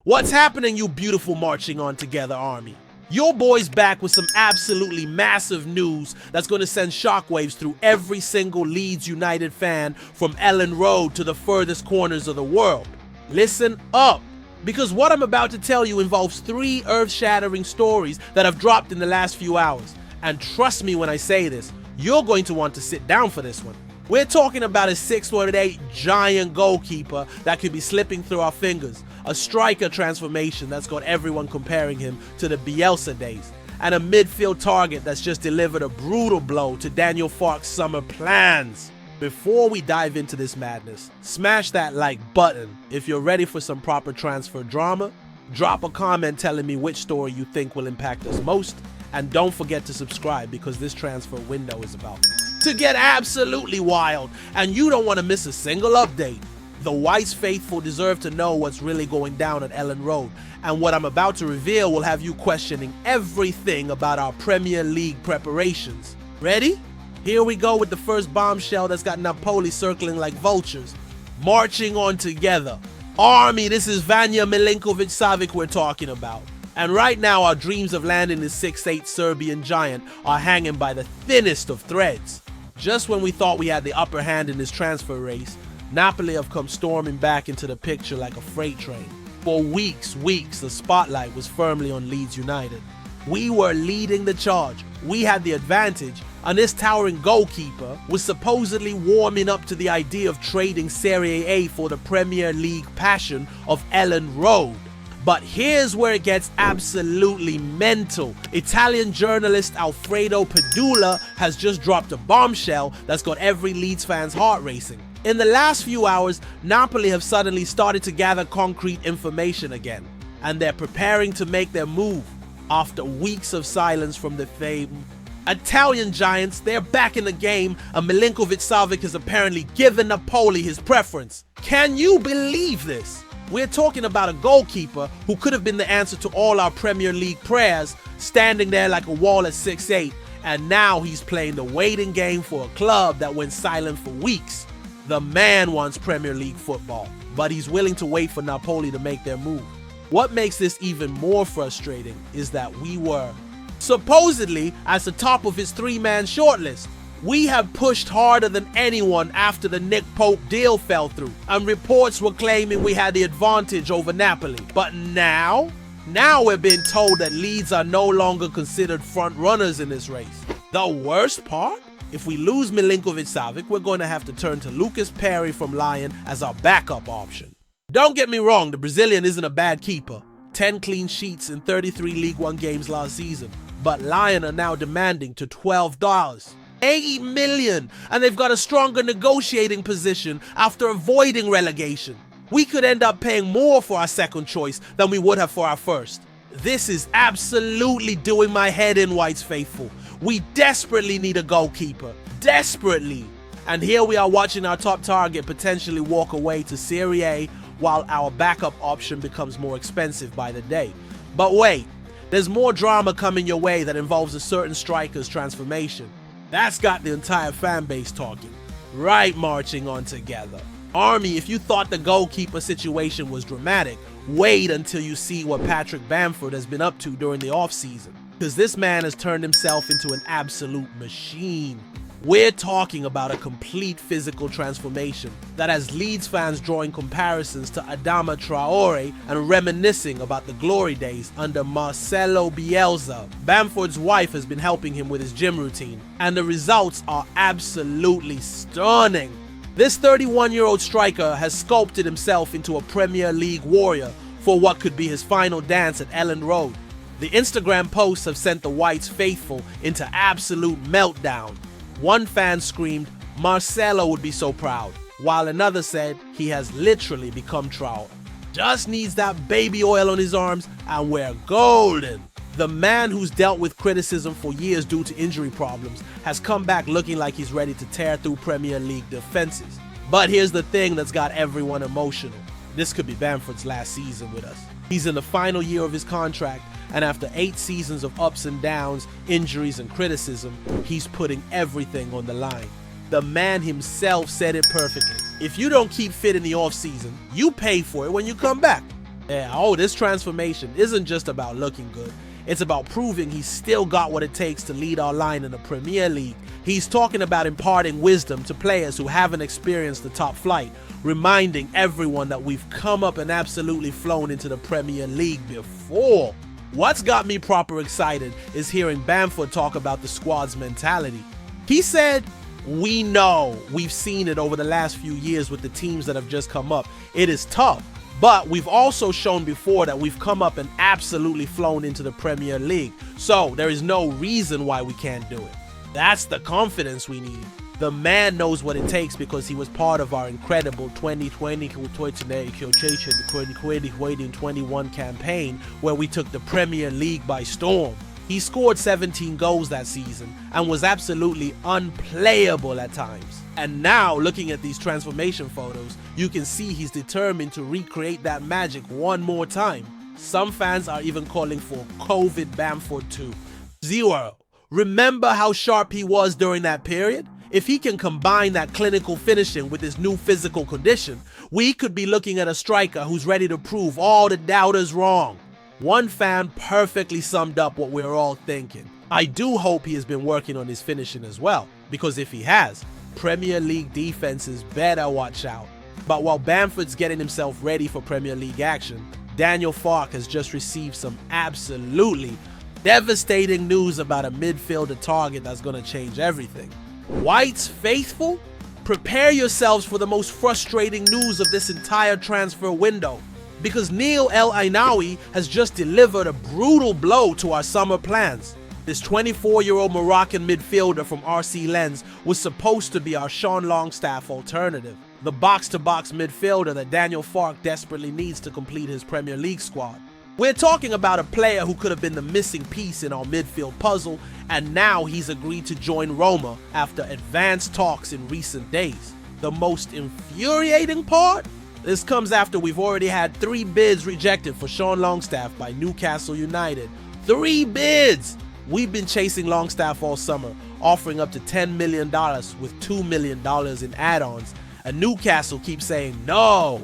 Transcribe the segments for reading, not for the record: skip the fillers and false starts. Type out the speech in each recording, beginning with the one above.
What's happening, you beautiful marching on together army? Your boy's back with some absolutely massive news that's going to send shockwaves through every single Leeds United fan from Elland Road to the furthest corners of the world. Listen up, because what I'm about to tell you involves 3 earth-shattering stories that have dropped in the last few hours. And trust me when I say this, you're going to want to sit down for this one. We're talking about a 6'8" giant goalkeeper that could be slipping through our fingers, a striker transformation that's got everyone comparing him to the Bielsa days, and a midfield target that's just delivered a brutal blow to Daniel Farke's summer plans. Before we dive into this madness, smash that like button if you're ready for some proper transfer drama, drop a comment telling me which story you think will impact us most, and don't forget to subscribe because this transfer window is about to get absolutely wild, and you don't want to miss a single update. The Whites faithful deserve to know what's really going down at Elland Road, and what I'm about to reveal will have you questioning everything about our Premier League preparations. Ready? Here we go with the first bombshell that's got Napoli circling like vultures. Marching on together. Army, this is Vanja Milinkovic-Savic we're talking about. And right now our dreams of landing this 6'8" Serbian giant are hanging by the thinnest of threads. Just when we thought we had the upper hand in this transfer race, Napoli have come storming back into the picture like a freight train. For weeks, the spotlight was firmly on Leeds United. We were leading the charge, we had the advantage, and this towering goalkeeper was supposedly warming up to the idea of trading Serie A for the Premier League passion of Elland Road. But here's where it gets absolutely mental. Italian journalist Alfredo Pedula has just dropped a bombshell that's got every Leeds fan's heart racing. In the last few hours, Napoli have suddenly started to gather concrete information again, and they're preparing to make their move. After weeks of silence from the famed Italian giants, they're back in the game, and Milinkovic-Savic has apparently given Napoli his preference. Can you believe this? We're talking about a goalkeeper who could have been the answer to all our Premier League prayers, standing there like a wall at 6'8", and now he's playing the waiting game for a club that went silent for weeks. The man wants Premier League football, but he's willing to wait for Napoli to make their move. What makes this even more frustrating is that we were supposedly at the top of his 3-man shortlist. We have pushed harder than anyone after the Nick Pope deal fell through, and reports were claiming we had the advantage over Napoli. But now we're being told that Leeds are no longer considered front runners in this race. The worst part? If we lose Milinkovic-Savic, we're going to have to turn to Lucas Perry from Lyon as our backup option. Don't get me wrong, the Brazilian isn't a bad keeper. 10 clean sheets in 33 League One games last season. But Lyon are now demanding to $12. 80 million, and they've got a stronger negotiating position after avoiding relegation. We could end up paying more for our second choice than we would have for our first. This is absolutely doing my head in, Whites faithful. We desperately need a goalkeeper. Desperately. And here we are watching our top target potentially walk away to Serie A while our backup option becomes more expensive by the day. But wait, there's more drama coming your way that involves a certain striker's transformation. That's got the entire fan base talking. Right, marching on together. Army, if you thought the goalkeeper situation was dramatic, wait until you see what Patrick Bamford has been up to during the offseason. Because this man has turned himself into an absolute machine. We're talking about a complete physical transformation that has Leeds fans drawing comparisons to Adama Traore and reminiscing about the glory days under Marcelo Bielsa. Bamford's wife has been helping him with his gym routine, and the results are absolutely stunning. This 31-year-old striker has sculpted himself into a Premier League warrior for what could be his final dance at Elland Road. The Instagram posts have sent the Whites faithful into absolute meltdown. One fan screamed, "Marcelo would be so proud," while another said he has literally become Traore. Just needs that baby oil on his arms and we're golden. The man who's dealt with criticism for years due to injury problems has come back looking like he's ready to tear through Premier League defenses. But here's the thing that's got everyone emotional. This could be Bamford's last season with us. He's in the final year of his contract, and after 8 seasons of ups and downs, injuries and criticism, he's putting everything on the line. The man himself said it perfectly. If you don't keep fit in the offseason, you pay for it when you come back. Yeah, oh, this transformation isn't just about looking good. It's about proving he's still got what it takes to lead our line in the Premier League. He's talking about imparting wisdom to players who haven't experienced the top flight, reminding everyone that we've come up and absolutely flown into the Premier League before. What's got me proper excited is hearing Bamford talk about the squad's mentality. He said, "We know, we've seen it over the last few years with the teams that have just come up. It is tough. But we've also shown before that we've come up and absolutely flown into the Premier League. So there is no reason why we can't do it." That's the confidence we need. The man knows what it takes because he was part of our incredible 2020-2021 campaign where we took the Premier League by storm. He scored 17 goals that season and was absolutely unplayable at times. And now, looking at these transformation photos, you can see he's determined to recreate that magic one more time. Some fans are even calling for COVID Bamford 2.0. Remember how sharp he was during that period? If he can combine that clinical finishing with his new physical condition, we could be looking at a striker who's ready to prove all the doubters wrong. One fan perfectly summed up what we're all thinking. I do hope he has been working on his finishing as well, because if he has, Premier League defenses better watch out. But while Bamford's getting himself ready for Premier League action, Daniel Farke has just received some absolutely devastating news about a midfielder target that's going to change everything. White's faithful? Prepare yourselves for the most frustrating news of this entire transfer window, because Neil El Ainaoui has just delivered a brutal blow to our summer plans. This 24-year-old Moroccan midfielder from RC Lens was supposed to be our Sean Longstaff alternative, the box-to-box midfielder that Daniel Farke desperately needs to complete his Premier League squad. We're talking about a player who could have been the missing piece in our midfield puzzle, and now he's agreed to join Roma after advanced talks in recent days. The most infuriating part? This comes after we've already had 3 bids rejected for Sean Longstaff by Newcastle United. 3 bids! We've been chasing Longstaff all summer, offering up to $10 million with $2 million in add-ons, and Newcastle keeps saying no.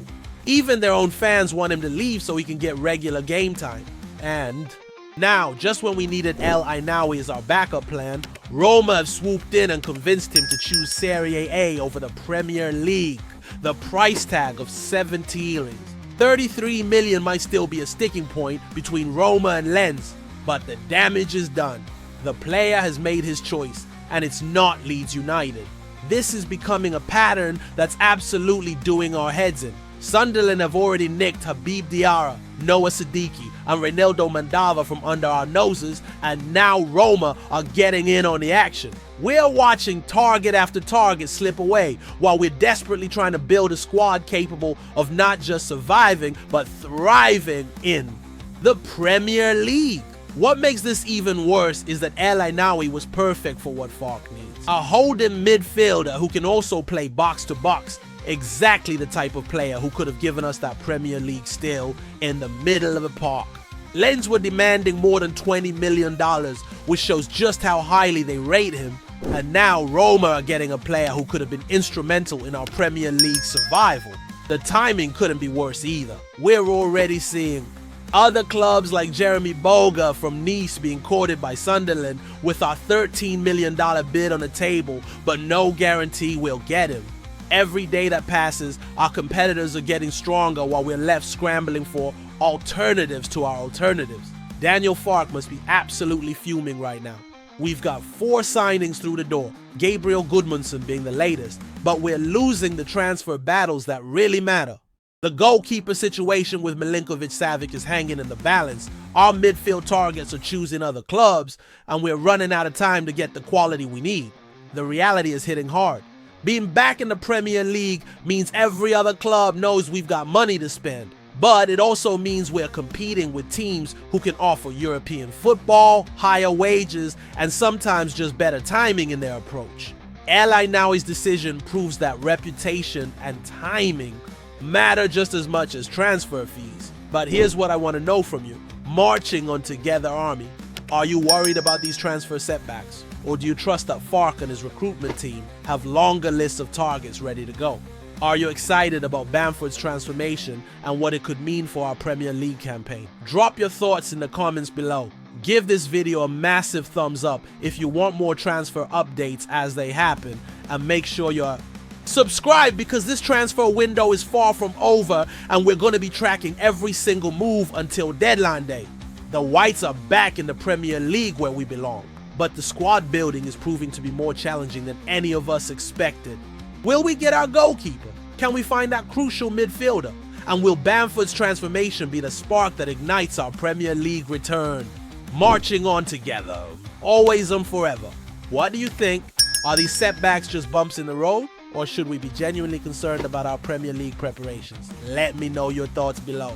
Even their own fans want him to leave so he can get regular game time. And now, just when we needed El Ainaoui as our backup plan, Roma have swooped in and convinced him to choose Serie A over the Premier League. The price tag of 70 $33 million might still be a sticking point between Roma and Lens, but the damage is done. The player has made his choice, and it's not Leeds United. This is becoming a pattern that's absolutely doing our heads in. Sunderland have already nicked Habib Diarra, Noah Siddiqui, and Reinaldo Mandava from under our noses, and now Roma are getting in on the action. We're watching target after target slip away while we're desperately trying to build a squad capable of not just surviving, but thriving in the Premier League. What makes this even worse is that El Ainaoui was perfect for what Farke needs. A holding midfielder who can also play box to box. Exactly the type of player who could have given us that Premier League steal in the middle of the park. Lens were demanding more than $20 million, which shows just how highly they rate him. And now Roma are getting a player who could have been instrumental in our Premier League survival. The timing couldn't be worse either. We're already seeing other clubs like Jeremy Boga from Nice being courted by Sunderland with our $13 million bid on the table, but no guarantee we'll get him. Every day that passes, our competitors are getting stronger while we're left scrambling for alternatives to our alternatives. Daniel Farke must be absolutely fuming right now. We've got 4 signings through the door, Gabriel Gudmundsson being the latest, but we're losing the transfer battles that really matter. The goalkeeper situation with Milinkovic-Savic is hanging in the balance, our midfield targets are choosing other clubs, and we're running out of time to get the quality we need. The reality is hitting hard. Being back in the Premier League means every other club knows we've got money to spend, but it also means we're competing with teams who can offer European football, higher wages, and sometimes just better timing in their approach. El Ainaoui's decision proves that reputation and timing matter just as much as transfer fees. But here's what I want to know from you. Marching on Together Army, are you worried about these transfer setbacks? Or do you trust that Farke and his recruitment team have longer lists of targets ready to go? Are you excited about Bamford's transformation and what it could mean for our Premier League campaign? Drop your thoughts in the comments below. Give this video a massive thumbs up if you want more transfer updates as they happen, and make sure you're subscribed because this transfer window is far from over and we're going to be tracking every single move until deadline day. The Whites are back in the Premier League where we belong, but the squad building is proving to be more challenging than any of us expected. Will we get our goalkeeper? Can we find that crucial midfielder? And will Bamford's transformation be the spark that ignites our Premier League return? Marching on together, always and forever. What do you think? Are these setbacks just bumps in the road? Or should we be genuinely concerned about our Premier League preparations? Let me know your thoughts below.